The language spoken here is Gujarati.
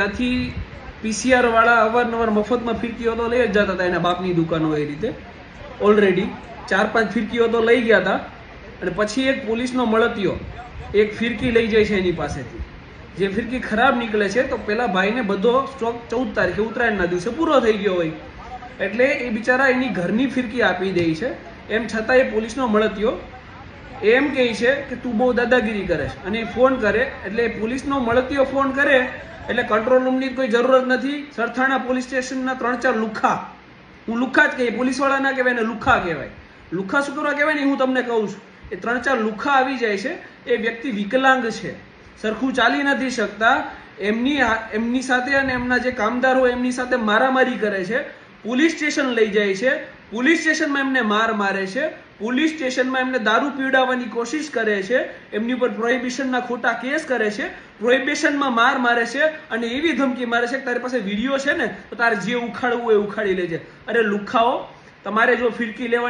ત્યાંથી પીસીઆર વાળા અવારનવાર મફતમાં ફિરકીઓ તો લઈ જ જતા હતા એના બાપની દુકાનો એ રીતે. ઓલરેડી 4-5 ફિરકીઓ તો લઈ ગયા હતા અને પછી એક પોલીસનો મળતિયો એક ફિરકી લઈ જાય છે એની પાસેથી. જે ફિરકી ખરાબ નીકળે છે તો પેલા ભાઈને બધો સ્ટોક 14 તારીખે ઉત્તરાયણના દિવસે પૂરો થઈ ગયો હોય એટલે એ બિચારા એની ઘરની ફિરકી આપી દે છે. એમ છતાં એ પોલીસનો મળતિયો એમ કહે છે કે તું બહુ દાદાગીરી કરે છે અને ફોન કરે એટલે પોલીસનો મળતિયો ફોન કરે એટલે કંટ્રોલ રૂમની કોઈ જરૂરત નથી. સરથાણા પોલીસ સ્ટેશનના 3-4 લુખ્ખા, હું લુખ્ખા જ કહીએ, પોલીસવાળા ના કહેવાય ને લુખ્ખા કહેવાય. લુખ્ખા શું કરવા કહેવાય ને હું તમને કહું છું. એ 3-4 લુખ્ખા આવી જાય છે. એ વ્યક્તિ વિકલાંગ છે, સરખું ચાલી નથી શકતા. એમની સાથે અને એમના જે કામદાર હોય એમની સાથે મારામારી કરે છે. પોલીસ સ્ટેશન લઈ જાય છે. પોલીસ સ્ટેશનમાં એમને મારે છે. પોલીસ સ્ટેશનમાં એમને દારૂ પીવડાવવાની કોશિશ કરે છે. એમની ઉપર પ્રોહિબિશનના ખોટા કેસ કરે છે. પ્રોહિબિશનમાં મારે છે અને એવી ધમકી મારે છે કે તારી પાસે વિડીયો છે ને તો તારે જે ઉખાડવું હોય ઉખાડી લેજે. અરે લુખ્ખાઓ, તમારે જો ફિરકી લેવાની